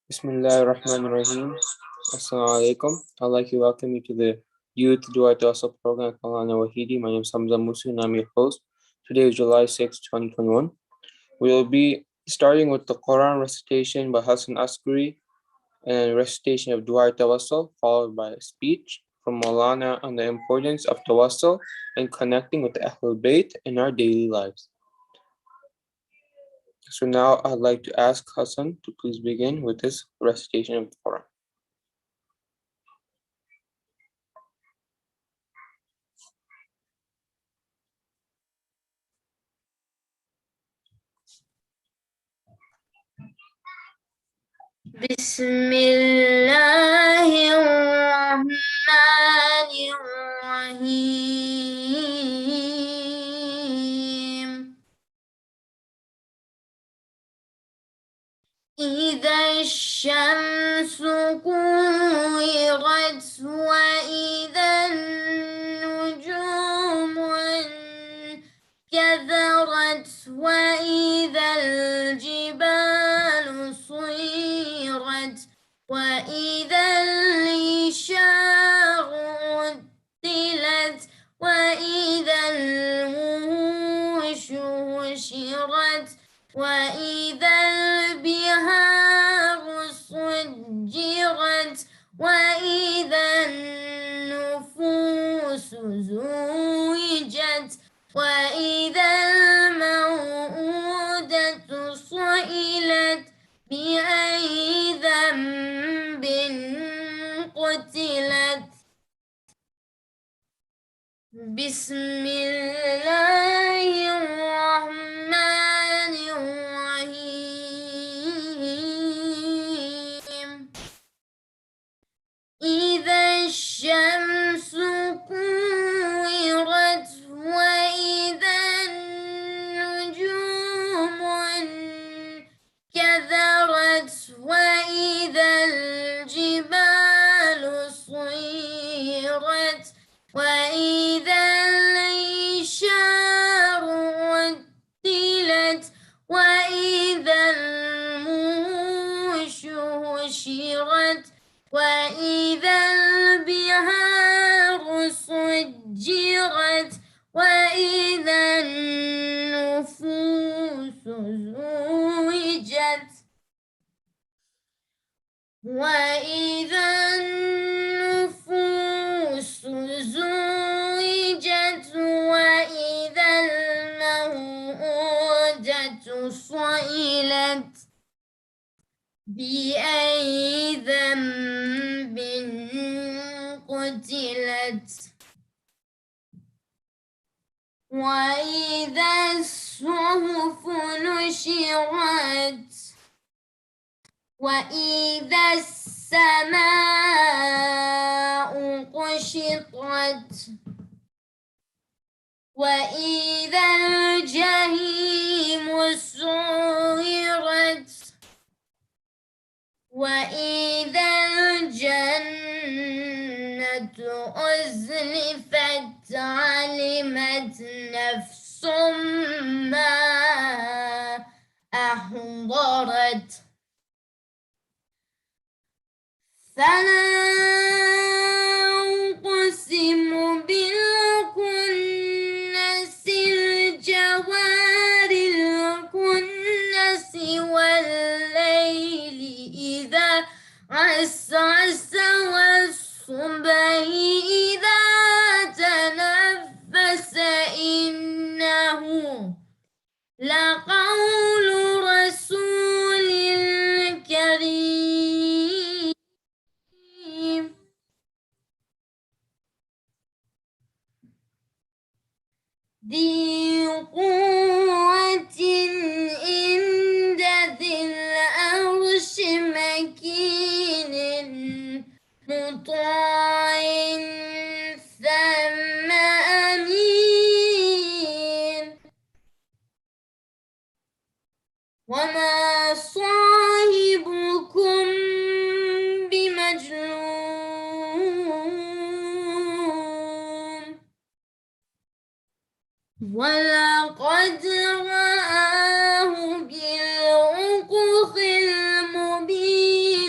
Bismillahirrahmanirrahim. Assalamu alaikum. I'd like to welcome you to the Youth Dua Tawasul program at Kalana Wahidi. My name is Hamza Musu and I'm your host. Today is July 6, 2021. We will be starting with the Quran recitation by Hassan Askari and recitation of Dua Tawasul, followed by a speech from Maulana on the importance of Tawasul and connecting with the Ahlul Bayt in our daily lives. So now I'd like to ask Hassan to please begin with his recitation of the Quran. بسم الله الرحمن الرحيم إذا الشمس كورت وإذا النجوم انكدرت وإذا الجبال صيرت وإذا العشار عطلت وإذا الوحوش حشرت وإذا البحار سجرت وإذا النفوس زوجت وإذا الموءودة سئلت بأي ذنب قتلت بسم الله الرحمن الرحيم إذا الشمس كورت وإذا النجوم انكدرت وإذا الجبال صيرت وإذا العشار عطلت وإذا الوحوش حشرت وإذا البحار سجرت وإذا النفوس زوجت وإذا النفوس زوجت وإذا الموءودة سئلت بأي ذنب قتلت وإذا الصحف نشرت وإذا السماء كشطت وإذا الجحيم سعرت وإذا الجنة أزلفت علمت نفس ما أحضرت فلا أقسم بالكنس الجوار الكنس والليل إذا عسعس والصبح إذا تنفس إنه لقول رسول كريم ذي قوة عند ذي العرش مكين مطاع ثم أمين وما صاحبكم بمجنون ولقد رآه بالأفق المبين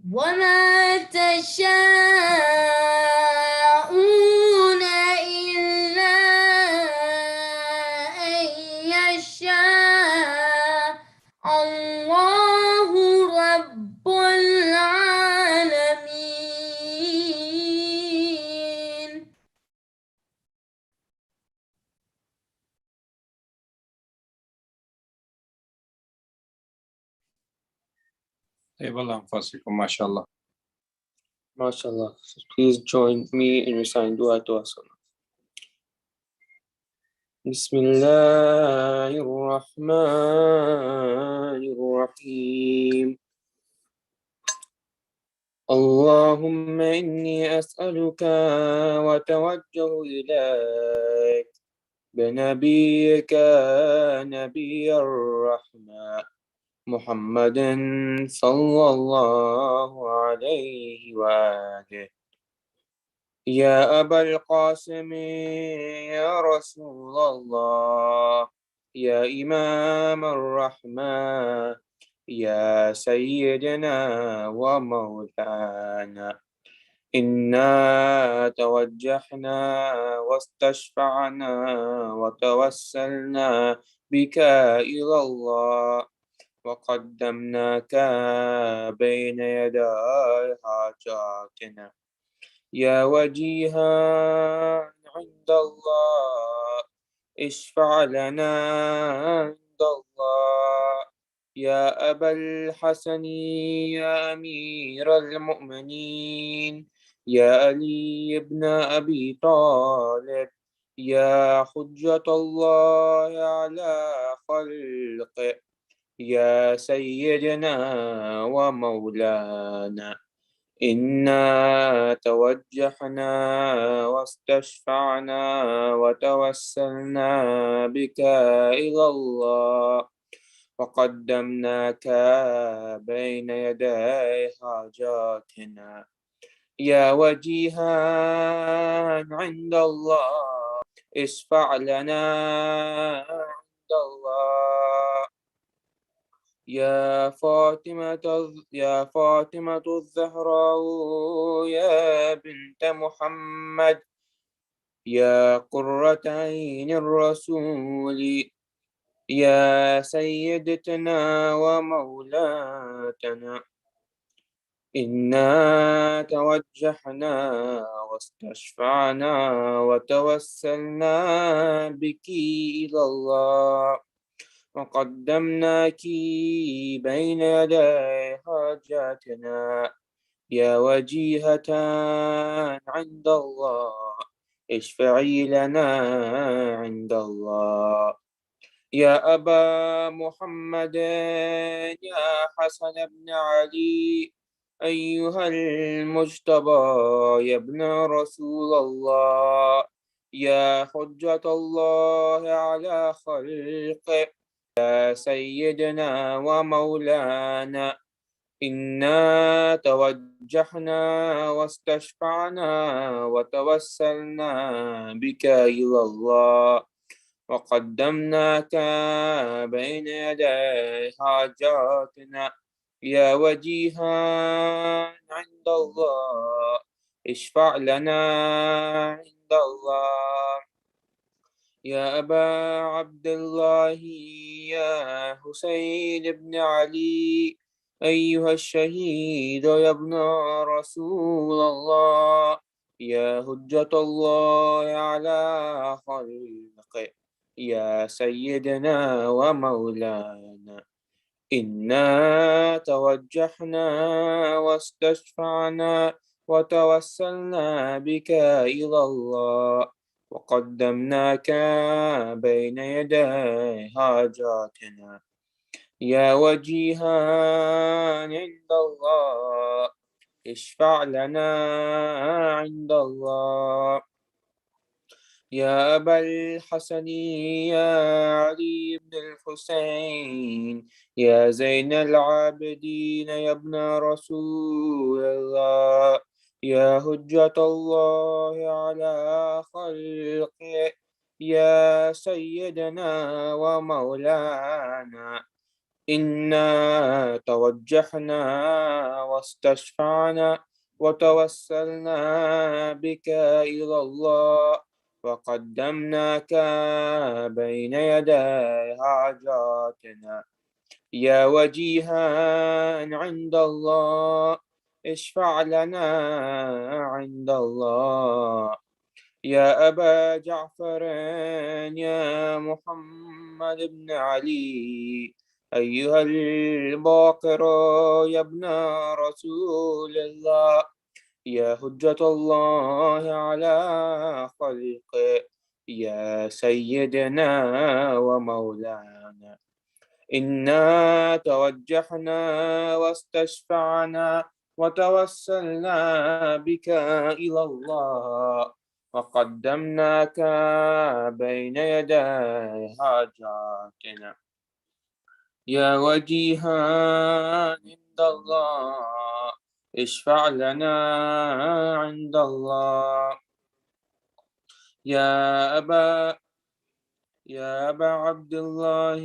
وما تشاءون إلا أن يشاء الله رب العالمين. طيب الله يحفظكم ما شاء الله. MashaAllah. Please join me in reciting Dua Tawasul. بسم الله الرحمن الرحيم. اللهم إني أسألك وأتوجه إليك بنبيك نبي الرحمة محمد صلى الله عليه وآله. يا أبا القاسم يا رسول الله يا إمام الرحمة يا سيدنا ومولانا إنا توجهنا واستشفعنا وتوسلنا بك إلى الله وقدمناك بين يدي حاجاتنا يا وجيها عند الله اشفع لنا عند الله يا أبا الحسن يا أمير المؤمنين يا علي بن أبي طالب يا حجة الله على خلقه يا سيدنا ومولانا إنا توجهنا واستشفعنا وتوسلنا بك إلى الله وقدمناك بين يدي حاجاتنا يا وجيها عند الله اشفع لنا عند الله يا فاطمة الزهراء يا بنت محمد يا قرة عين الرسول يا سيدتنا ومولاتنا إنا توجهنا واستشفعنا وتوسلنا بك إلى الله وقدمناك بين يدي حاجاتنا يا وجيهة عند الله اشفعي لنا عند الله يا أبا محمد يا حسن بن علي أيها المجتبى يا ابن رسول الله يا حجة الله على خلقه يا سيدنا ومولانا إنا توجهنا واستشفعنا وتوسلنا بك إلى الله وقدمناك بين يدي حاجاتنا يا وجيها عند الله اشفع لنا عند الله يا أبا عبد الله يا حسين بن علي أيها الشهيد يا ابن رسول الله يا حجة الله على خلقه يا سيدنا ومولانا إنا توجهنا واستشفعنا وتوسلنا بك إلى الله وقدمناك بين يدي حاجاتنا يا وجيها عند الله اشفع لنا عند الله يا أبا الحسن يا علي بن الحسين يا زين العابدين يا ابن رسول الله يا حجة الله على خلقه يا سيدنا ومولانا إنا توجهنا واستشفعنا وتوسلنا بك إلى الله وقدمناك بين يدي حاجاتنا يا وجيها عند الله اشفع لنا عند الله يا أبا جعفر يا محمد بن علي أيها الباقر يا ابن رسول الله يا حجة الله على خلقه يا سيدنا ومولانا إنا توجهنا واستشفعنا وتوسلنا بك إلى الله وقدمناك بين يدي حاجاتنا يا وجيها عند الله اشفع لنا عند الله يا أبا عبد الله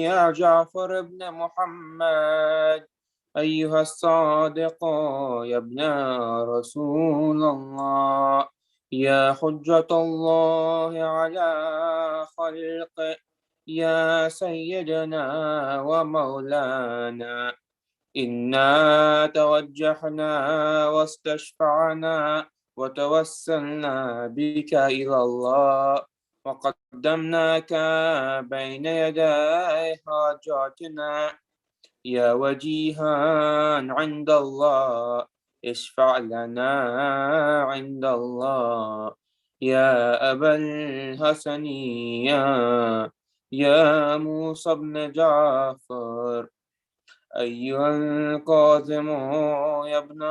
يا جعفر بن محمد أيها الصادق يا ابن رسول الله يا حجة الله على خلقه يا سيدنا ومولانا إنا توجهنا واستشفعنا وتوسلنا بك إلى الله وقدمناك بين يدي حاجاتنا يا وجيها عند الله اشفع لنا عند الله يا أبا الحسن يا موسى بن جعفر أيها القاسم يا ابن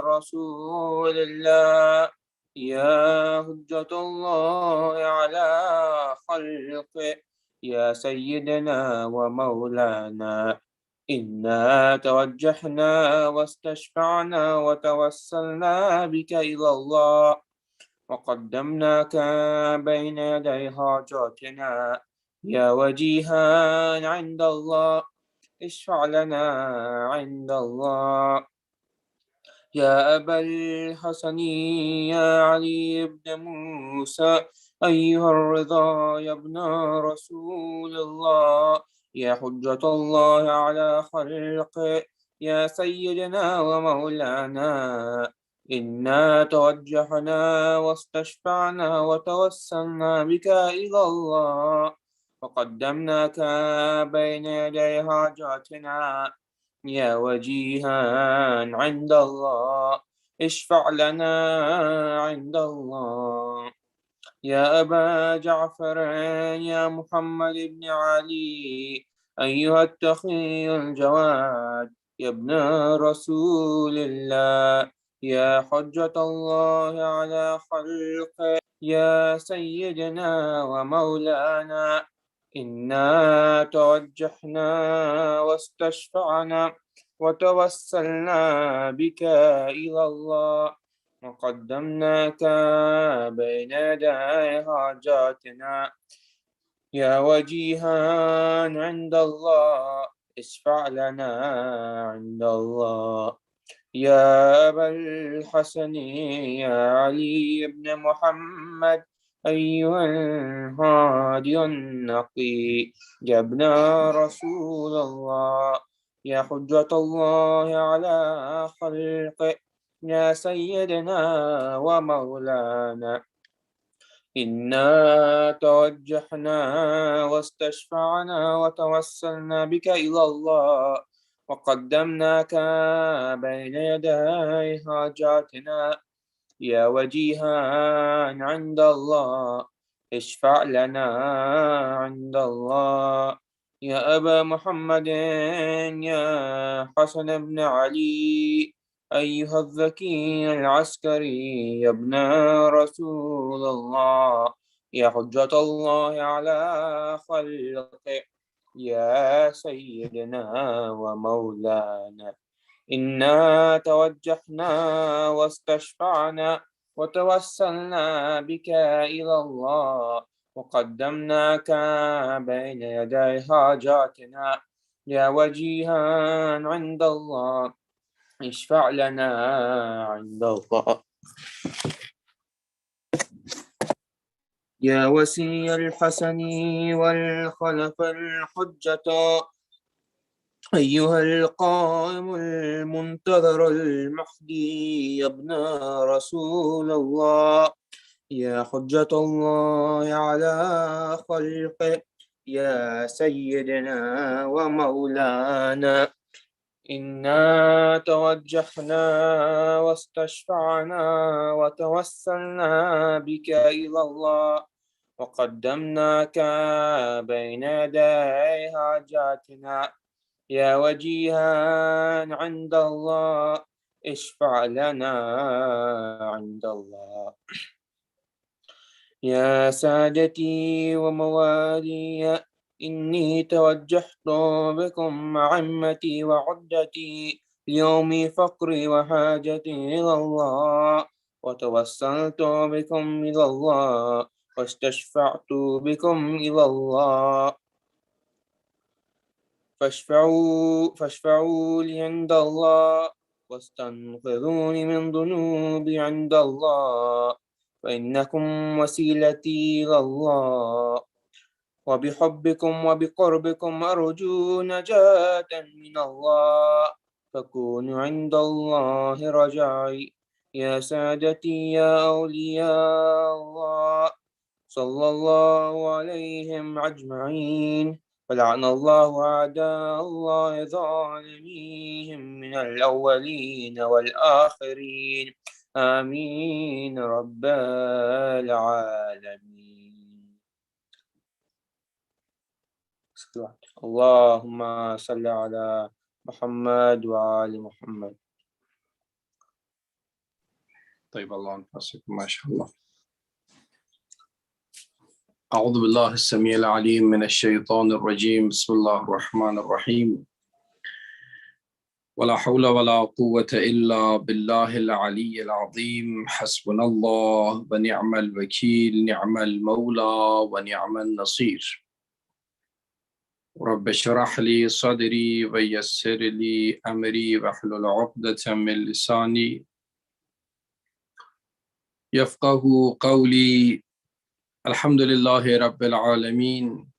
رسول الله يا حجة الله على خلقه يا سيدنا ومولانا إنا توجهنا واستشفعنا وتوسلنا بك إلى الله وقدمناك بين يدي حاجاتنا يا وجيها عند الله اشفع لنا عند الله يا أبا الحسن يا علي بن موسى أيها الرضا يا ابن رسول الله يا حجة الله على خلقه يا سيدنا ومولانا إنا توجهنا واستشفعنا وتوسلنا بك إلى الله وقدمناك بين يدي حاجاتنا يا وجيها عند الله اشفع لنا عند الله يا أبا جعفر يا محمد بن علي أيها التقي الجواد يا ابن رسول الله يا حجة الله على خلقه يا سيدنا ومولانا إنا توجهنا واستشفعنا وتوسلنا بك إلى الله وقدمناك بين يدي حاجاتنا يا وجيها عند الله اشفع لنا عند الله يا أبا الحسن يا علي بن محمد أيها الهادي النقي يا ابن رسول الله يا حجة الله على خلقه يا سيدنا ومولانا إنا توجهنا واستشفعنا وتوسلنا بك إلى الله وقدمناك بين يدي حاجاتنا يا وجيها عند الله اشفع لنا عند الله يا أبا محمد يا حسن بن علي أيها الذكي العسكري يا ابن رسول الله يا حجة الله على خلقه يا سيدنا ومولانا إنا توجهنا واستشفعنا وتوسلنا بك إلى الله وقدمناك بين يدي حاجاتنا يا وجيها عند الله اشفع لنا عند الله. يا وسي الحسن والخلف الحجة أيها القائم المنتظر المهدي يا ابن رسول الله. يا حجة الله على خلقه يا سيدنا ومولانا. إنا توجهنا واستشفعنا وتوسلنا بك إلى الله وقدمناك بين يدي حاجاتنا يا وجيها عند الله اشفع لنا عند الله. يا سادتي وموالي إني توجهت بكم عمتي وعدتي ليوم فقري وحاجتي إلى الله وتوسلت بكم إلى الله واستشفعت بكم إلى الله فاشفعوا لي عند الله واستنقذوني من ذنوبي عند الله فإنكم وسيلتي إلى الله وبحبكم وبقربكم أرجو نجاة من الله فكونوا عند الله رجائي. يا سادتي يا أولياء الله صلى الله عليهم أجمعين ولعن الله أعداء الله ظالميهم من الأولين والآخرين آمين رب العالمين. اللهم صل على محمد وآل محمد. طيب الله أنفسكم ما شاء الله. أعوذ بالله السميع العليم من الشيطان الرجيم. بسم الله الرحمن الرحيم. ولا حول ولا قوة إلا بالله العلي العظيم. حسبنا الله ونعم الوكيل، نعم المولى ونعم النصير. رب اشرح لي صدري ويسر لي أمري واحلل عقدة من لساني يفقه قولي. الحمد لله رب العالمين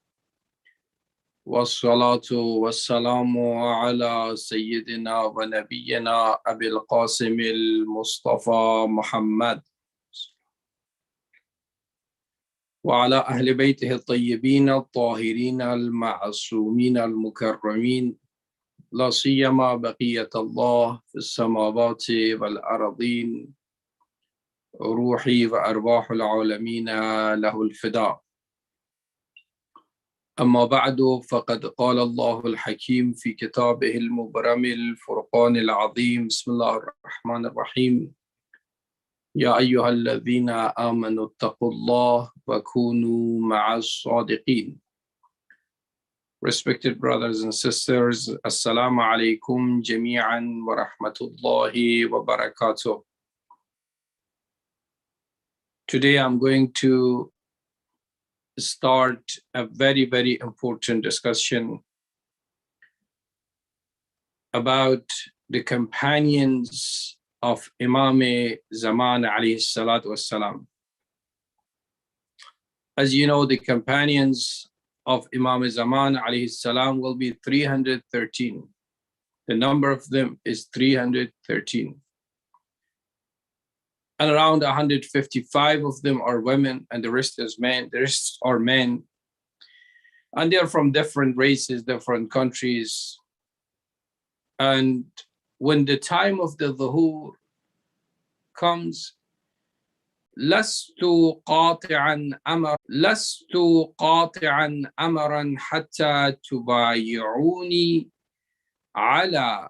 والصلاة والسلام على سيدنا ونبينا أبي القاسم المصطفى محمد وعلى أهل بيته الطيبين الطاهرين المعصومين المكرمين، لا سيما بقية الله في السماوات والأرضين، روحي وأرواح العالمين له الفداء. أما بعد، فقد قال الله الحكيم في كتابه المبرم الفرقان العظيم. بسم الله الرحمن الرحيم. يا أيها الذين آمنوا اتقوا الله وكونوا مع الصادقين. Respected brothers and sisters, Assalamu alaikum jami'an wa rahmatullahi wa barakatuh. Today I'm going to start a very, very important discussion about the companions of Imam Zaman alayhi salatu wassalam. As you know, the companions of Imam Zaman alayhi salam will be 313. The number of them is 313. And around 155 of them are women, and the rest is men. The rest are men. And they're from different races, different countries. And when the time of the dhuhr comes, لست قاطعا أمرا حتى تبايعوني على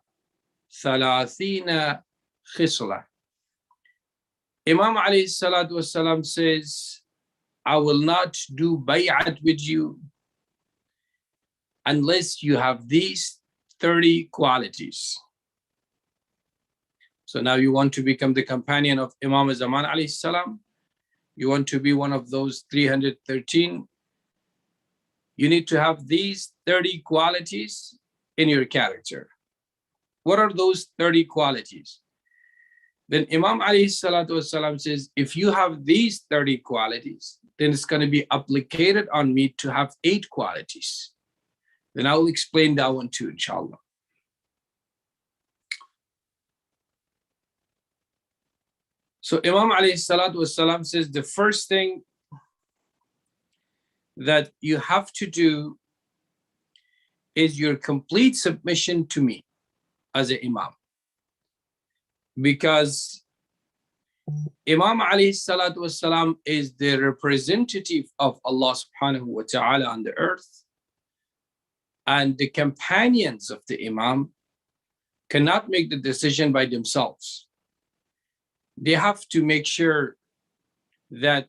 30 خصلة. Imam alayhi salatu wasalam says, I will not do bay'at with you unless you have these 30 qualities. So now you want to become the companion of Imam Zaman alayhi salam. You want to be one of those 313. You need to have these 30 qualities in your character. What are those 30 qualities? Then Imam alayhi salatu wasalam says, if you have these 30 qualities, then it's going to be obligated on me to have 8 qualities. Then I will explain that one too, inshallah. So Imam alayhi salatu wasalam says the first thing that you have to do is your complete submission to me as an imam. Because Imam alayhi salatu wasalam is the representative of Allah subhanahu wa ta'ala on the earth. And the companions of the imam cannot make the decision by themselves. They have to make sure that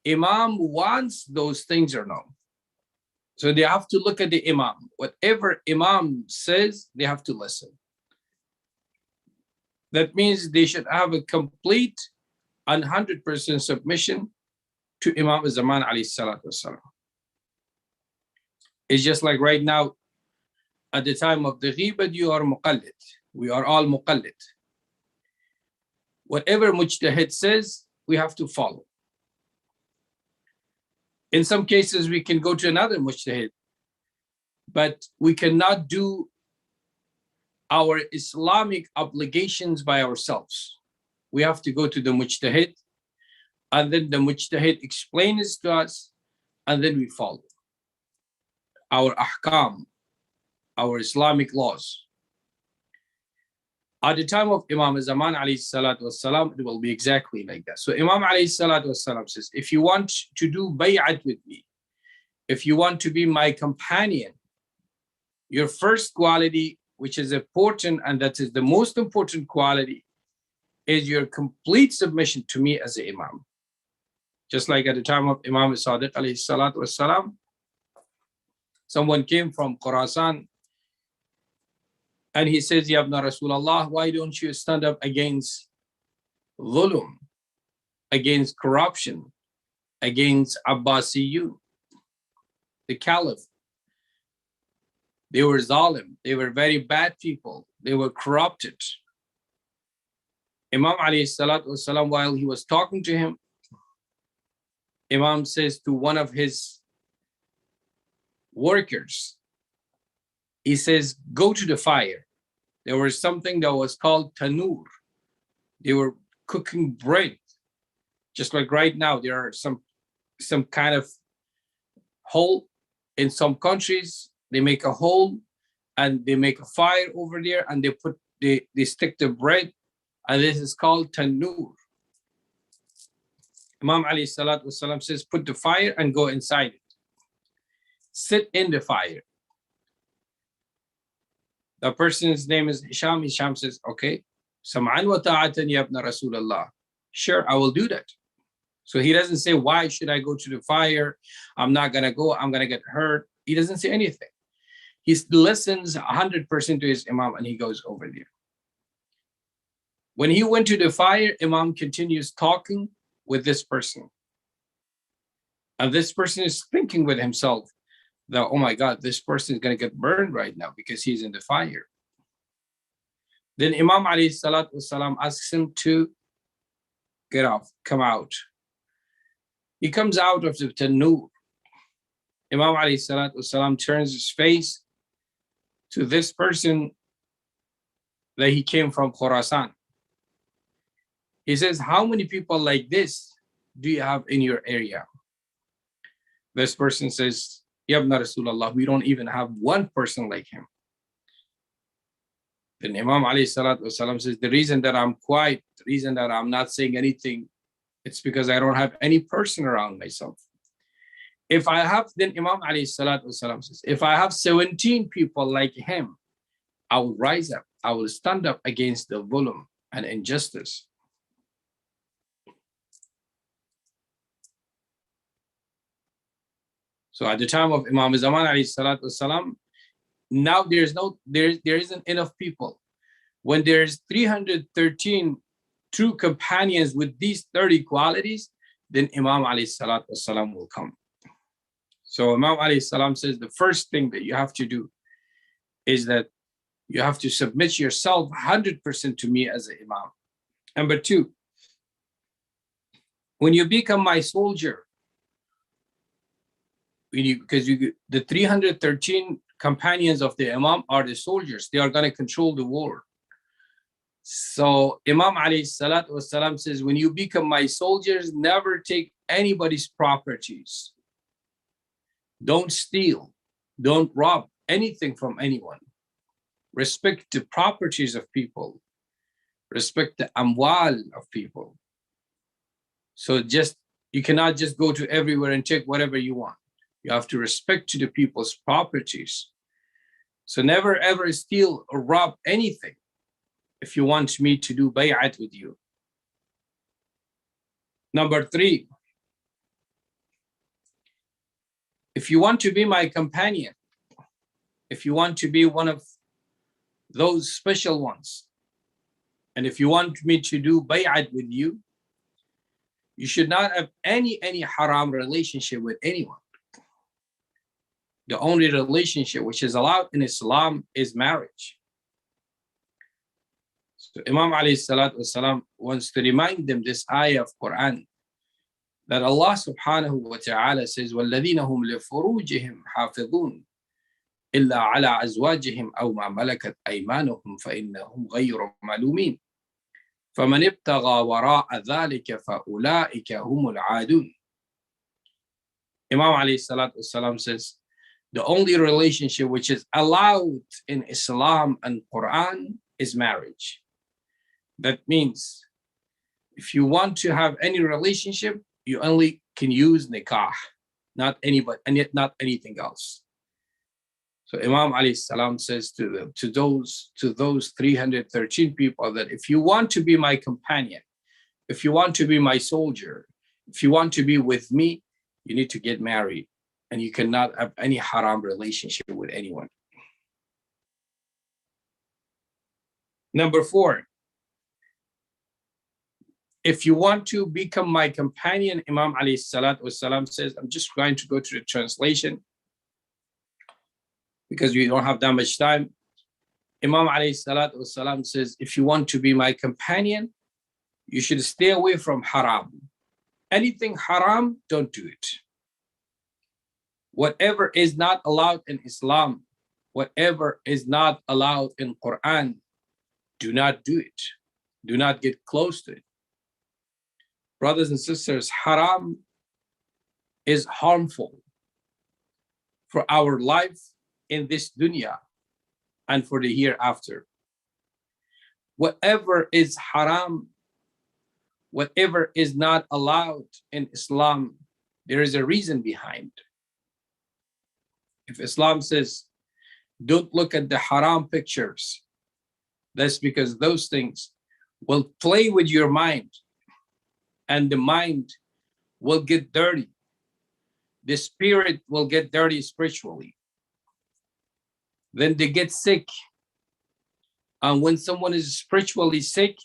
imam wants those things or not. So they have to look at the imam. Whatever imam says, they have to listen. That means they should have a complete 100% submission to Imam Zaman alayhi salatu wasalam. It's just like right now, at the time of the ghibah, you are muqallid. We are all muqallid. Whatever mujtahid says, we have to follow. In some cases, we can go to another mujtahid, but we cannot do our Islamic obligations by ourselves. We have to go to the mujtahid, and then the mujtahid explains to us, and then we follow our ahkam, our Islamic laws. At the time of Imam Zaman alayhi salatu wasalam, it will be exactly like that. So Imam alayhi salatu wasalam says, if you want to do bay'at with me, if you want to be my companion, your first quality, which is important, and that is the most important quality, is your complete submission to me as an imam. Just like at the time of Imam Sadiq alayhi salatu wasalam, someone came from Khurasan and he says, Ya Ibn Rasulullah, why don't you stand up against dhulm, against corruption, against Abbasiyun, the caliph? They were zalim, they were very bad people, they were corrupted. Imam alayhi salatu wasalam, while he was talking to him, Imam says to one of his workers, he says, go to the fire. There was something that was called tanur. They were cooking bread. Just like right now, there are some kind of hole in some countries. They make a hole and they make a fire over there, and they stick the bread, and this is called tanur. Imam alayhi salatu wasalam says, put the fire and go inside it. Sit in the fire. The person's name is Hisham. Hisham says, okay, sam'an wa ta'atan ya ibn Rasulullah. Sure, I will do that. So he doesn't say, why should I go to the fire? I'm not gonna go, I'm gonna get hurt. He doesn't say anything. He listens 100% to his imam and he goes over there. When he went to the fire, imam continues talking with this person. And this person is thinking with himself that, oh my God, this person is going to get burned right now because he's in the fire. Then Imam alayhi salatu wasalam asks him to get off, come out. He comes out of the tanur. Imam alayhi salatu wasalam turns his face to this person that he came from Khurasan. He says, how many people like this do you have in your area? This person says, Ya Ibn Rasulullah, we don't even have one person like him. Then Imam alayhi salatu wasalam says, the reason that I'm quiet, the reason that I'm not saying anything, it's because I don't have any person around myself. If I have, then Imam alayhi salatu wasalam says, if I have 17 people like him, I will rise up, I will stand up against the dhulm and injustice. So at the time of Imam Zaman alayhi salatu wasalam, now there isn't enough people. When there's 313 true companions with these 30 qualities, then Imam alayhi salatu wasalam will come. So Imam alayhi salam says the first thing that you have to do is that you have to submit yourself 100% to me as an imam. Number two, when you become my soldier, because the 313 companions of the imam are the soldiers, they are going to control the war. So Imam alayhi salatu wasalam says, when you become my soldiers, never take anybody's properties. Don't steal, don't rob anything from anyone. Respect the properties of people. Respect the amwal of people. So you cannot just go to everywhere and take whatever you want. You have to respect to the people's properties. So never ever steal or rob anything if you want me to do bay'at with you. Number three, if you want to be my companion, if you want to be one of those special ones, and if you want me to do bay'at with you, you should not have any haram relationship with anyone. The only relationship which is allowed in Islam is marriage. So Imam alayhi salatu wasalam wants to remind them this ayah of Quran that Allah subhanahu wa ta'ala says, وَالَّذِينَ هُمْ لِفُرُوجِهِمْ حَافِظُونَ إِلَّا عَلَىٰ أَزْوَاجِهِمْ أَوْ مَا مَلَكَتْ أَيْمَانُهُمْ فَإِنَّهُمْ غَيْرُ مَلُومِينَ فَمَنِ ابْتَغَى وَرَاءَ ذَلِكَ فَأُولَٰئِكَ هُمُ الْعَادُونَ. Imam alayhi salatu wasalam says, the only relationship which is allowed in Islam and Quran is marriage. That means if you want to have any relationship, you only can use nikah, not anybody, and yet not anything else. So Imam alayhi salam says to those 313 people that if you want to be my companion, if you want to be my soldier, if you want to be with me, you need to get married, and you cannot have any haram relationship with anyone. Number four, if you want to become my companion, Imam alayhi salatu wasalam says, I'm just going to go to the translation because we don't have that much time. Imam alayhi salatu wasalam says, if you want to be my companion, you should stay away from haram. Anything haram, don't do it. Whatever is not allowed in Islam, whatever is not allowed in Quran, do not do it. Do not get close to it. Brothers and sisters, haram is harmful for our life in this dunya and for the hereafter. Whatever is haram, whatever is not allowed in Islam, there is a reason behind. If Islam says, don't look at the haram pictures, that's because those things will play with your mind, and the mind will get dirty. The spirit will get dirty spiritually. Then they get sick. And when someone is spiritually sick,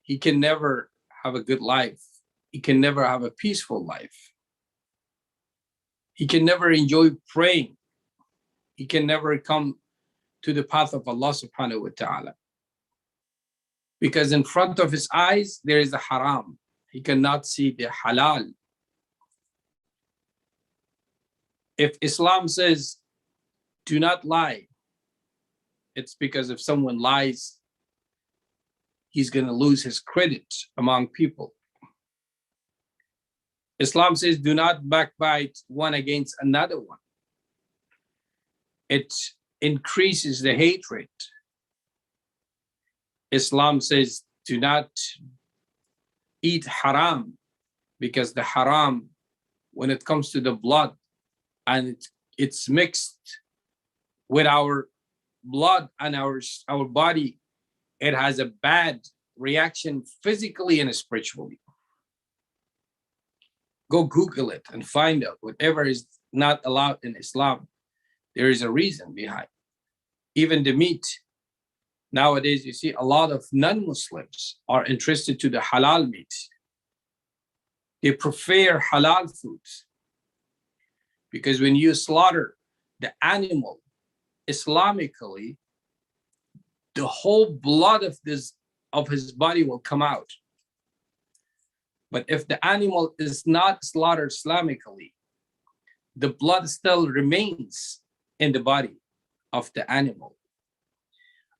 he can never have a good life. He can never have a peaceful life. He can never enjoy praying. He can never come to the path of Allah subhanahu wa ta'ala. Because in front of his eyes, there is a haram. He cannot see the halal. If Islam says, do not lie, it's because if someone lies, he's going to lose his credit among people. Islam says, do not backbite one against another one. It increases the hatred. Islam says, do not eat haram, because the haram, when it comes to the blood and it's mixed with our blood and our body, it has a bad reaction physically and spiritually. Go Google it and find out whatever is not allowed in Islam. There is a reason behind. Even the meat. Nowadays, you see a lot of non-Muslims are interested to the halal meat. They prefer halal foods because when you slaughter the animal, Islamically, the whole blood of his body will come out. But if the animal is not slaughtered Islamically, the blood still remains in the body of the animal.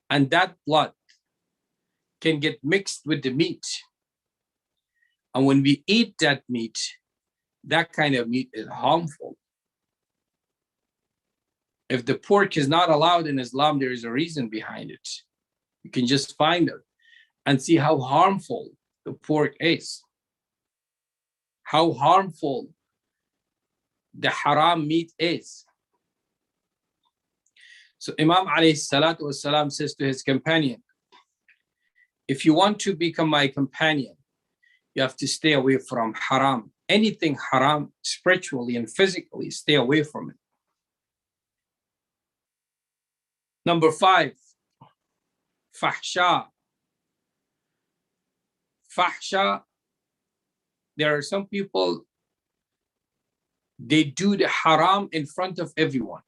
And that blood can get mixed with the meat. And when we eat that meat, that kind of meat is harmful. If the pork is not allowed in Islam, there is a reason behind it. You can just find it and see how harmful the pork is, how harmful the haram meat is. So Imam alayhi salatu wasalam says to his companion, if you want to become my companion, you have to stay away from haram. Anything haram, spiritually and physically, stay away from it. Number 5, fahsha. Fahsha, there are some people, they do the haram in front of everyone.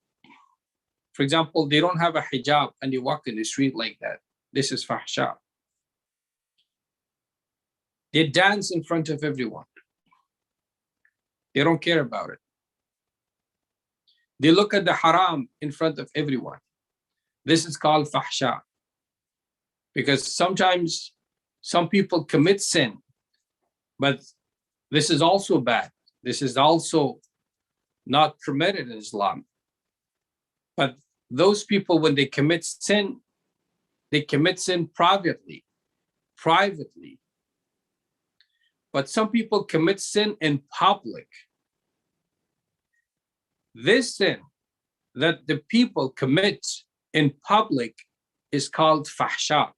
For example, they don't have a hijab and they walk in the street like that. This is fahsha. They dance in front of everyone. They don't care about it. They look at the haram in front of everyone. This is called fahsha. Because sometimes some people commit sin, but this is also bad. This is also not permitted in Islam. But those people, when they commit sin privately. But some people commit sin in public. This sin that the people commit in public is called fahsha.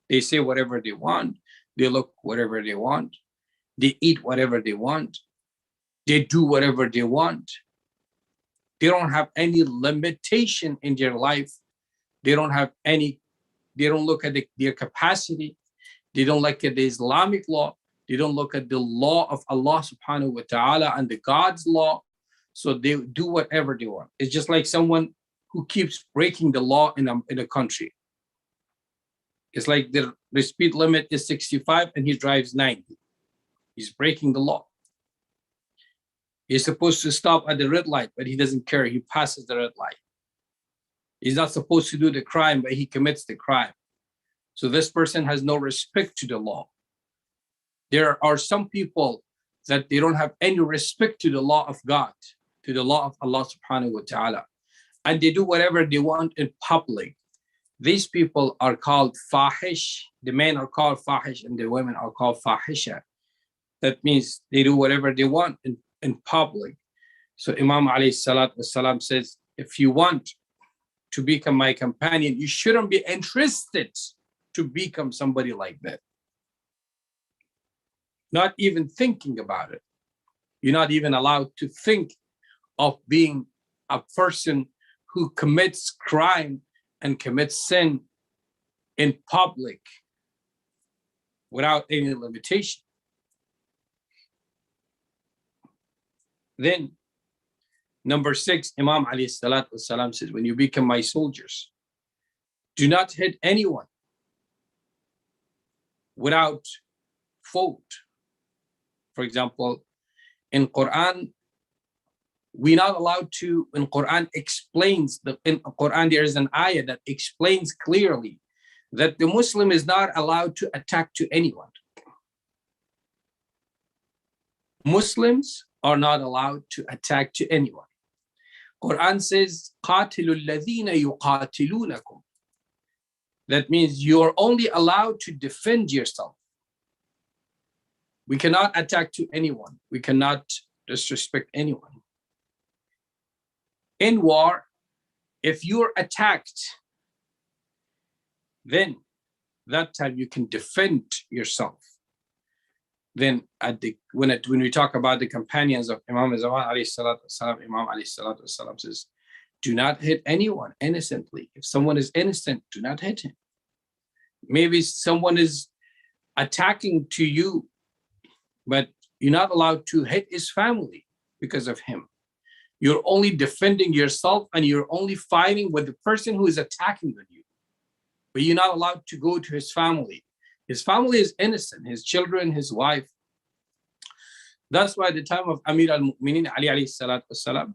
They say whatever they want. They look whatever they want. They eat whatever they want. They do whatever they want. They don't have any limitation in their life. They don't look at their capacity. They don't look at the Islamic law. They don't look at the law of Allah subhanahu wa ta'ala and the God's law. So they do whatever they want. It's just like someone who keeps breaking the law in a country. It's like the speed limit is 65 and he drives 90. He's breaking the law. He's supposed to stop at the red light, but he doesn't care. He passes the red light. He's not supposed to do the crime, but he commits the crime. So this person has no respect to the law. There are some people that they don't have any respect to the law of God, to the law of Allah subhanahu wa ta'ala. And they do whatever they want in public. These people are called fahish. The men are called fahish and the women are called fahisha. That means they do whatever they want in public. So Imam alayhi salatu wasalam says, if you want to become my companion, you shouldn't be interested to become somebody like that. Not even thinking about it. You're not even allowed to think of being a person who commits crime and commits sin in public without any limitation. Then, number 6, Imam alayhi salatu wasalam says, when you become my soldiers, do not hit anyone without fault. For example, in Quran, we're not allowed to, in Quran in Quran there is an ayah that explains clearly that the Muslim is not allowed to attack to anyone. Muslims are not allowed to attack to anyone. Quran says, قَاتِلُوا الَّذِينَ يُقَاتِلُونَكُمْ. That means you're only allowed to defend yourself. We cannot attack to anyone. We cannot disrespect anyone. In war, if you're attacked, then that time you can defend yourself. Then when we talk about the companions of Imam Zaman alayhi salatu wasalam, Imam alayhi salatu wasalam says, do not hit anyone innocently. If someone is innocent, do not hit him. Maybe someone is attacking to you, but you're not allowed to hit his family because of him. You're only defending yourself and you're only fighting with the person who is attacking you. But you're not allowed to go to his family. His family is innocent, his children, his wife. That's why at the time of Amir al-Mu'minin, Ali alayhi salatu wasalam,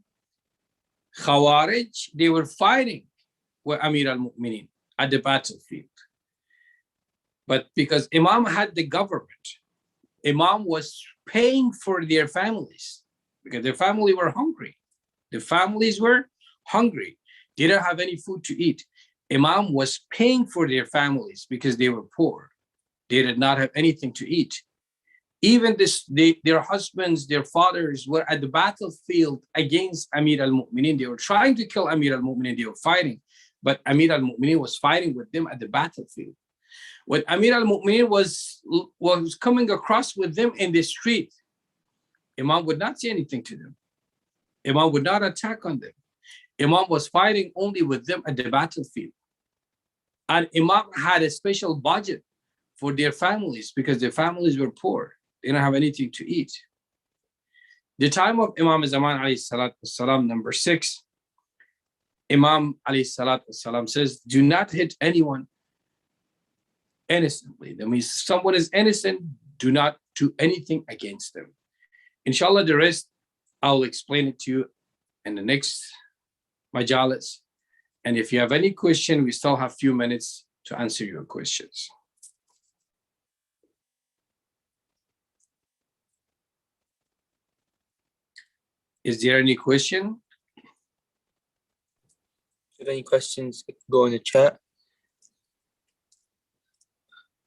Khawarij, they were fighting with Amir al-Mu'minin at the battlefield. But because Imam had the government, Imam was paying for their families because their family were hungry. The families were hungry. They didn't have any food to eat. Imam was paying for their families because they were poor. They did not have anything to eat. Even their husbands, their fathers were at the battlefield against Amir al-Mu'minin. They were trying to kill Amir al-Mu'minin. They were fighting, but Amir al-Mu'minin was fighting with them at the battlefield. When Amir al-Mu'minin was coming across with them in the street, Imam would not say anything to them. Imam would not attack on them. Imam was fighting only with them at the battlefield. And Imam had a special budget for their families because their families were poor. They didn't have anything to eat. The time of Imam Zaman alayhi salatu wasalam, number 6, Imam alayhi salatu wasalam says, do not hit anyone innocently. That means someone is innocent, do not do anything against them. Inshallah, the rest, I'll explain it to you in the next majalis. And if you have any question, we still have a few minutes to answer your questions. Is there any question? If you have any questions, go in the chat.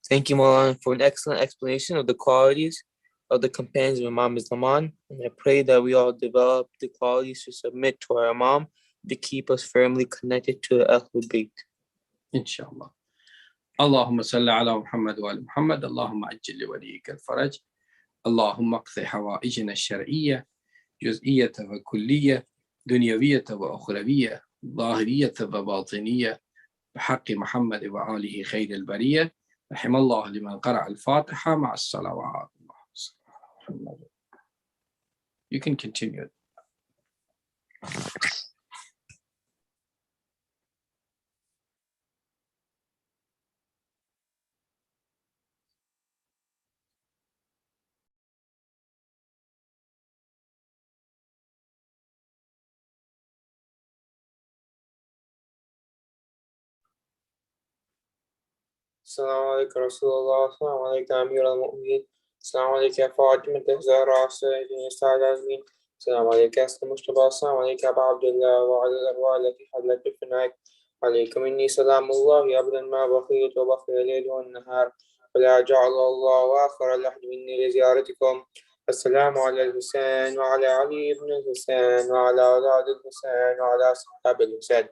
Thank you, Maulana, for an excellent explanation of the qualities of the companions of Imam Zaman. And I pray that we all develop the qualities to submit to our Imam, to keep us firmly connected to the Ahlul Bayt. Inshallah. Allahumma salli ala Muhammad wa ala Muhammad. Allahumma ajil li waliyika al-faraj. Allahumma qdi hawaijna al-shar'iyya, juz'iyyata wa kulliyya, dunyawiyata wa ukhrawiyya, ظاهرية وباطنية بحق محمد وآله خير البرية. رحم الله لمن قرأ الفاتحة مع الصلوات. You can continue. السلام عليكم رسول الله. السلام عليك أمير المؤمنين. السلام عليك يا فاطمة الزهراء السيدين السعد العزمين. السلام عليك يا أسلم المصطفى. السلام عليك يا أبا عبد الله وعلى الأرواح التي حلت بفنائك. عليك مني سلام الله أبدا ما بقيت وبقي الليل والنهار ولا جعل الله آخر اللحد مني لزيارتكم. السلام على الحسين وعلى علي بن الحسين وعلى أولاد الحسين وعلى أصحاب الحسين.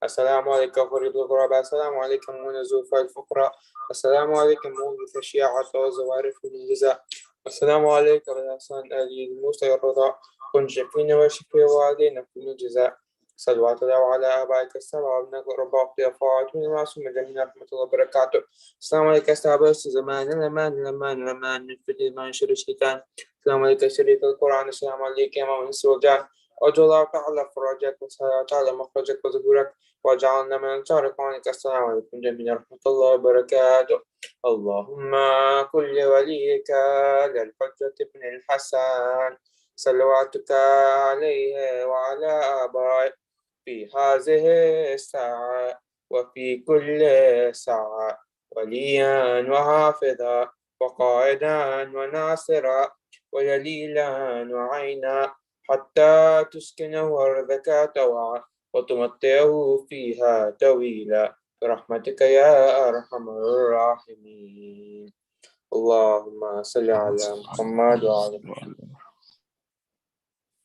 السلام عليكم فريد الغرباء. السلام عليكم من زوفا الفقراء. السلام عليكم مؤلف الشيعة وزوارف الجزاء. السلام عليكم رسان آل موسى الرضا. كن شفينا وشفي وعلينا كل الجزاء. صلوات الله وعلى آبائك السبع وابنك رباق ضيافات من المعصوم جميع رحمة الله وبركاته. السلام عليك أصحاب زمان الأمان نفذ الإيمان شر الشيطان. السلام عليك شريك القرآن. السلام عليك يا إمام الإنس والجان. أرجو الله تعالى فرجك وتعالى مخرجك وظهورك وجعلنا من أنصارك وعنك. السلام عليكم جميعا ورحمة الله وبركاته. اللهم كل وليك للحجة بن الحسن صلواتك عليه وعلى آبائه في هذه الساعة وفي كل ساعة وليا وحافظا وقائدا وناصرا ودليلا وعينا حتى تسكنه أرضك طوعا وتمتعه فيها طويلا برحمتك يا أرحم الراحمين. اللهم صل على محمد وعلى محمد.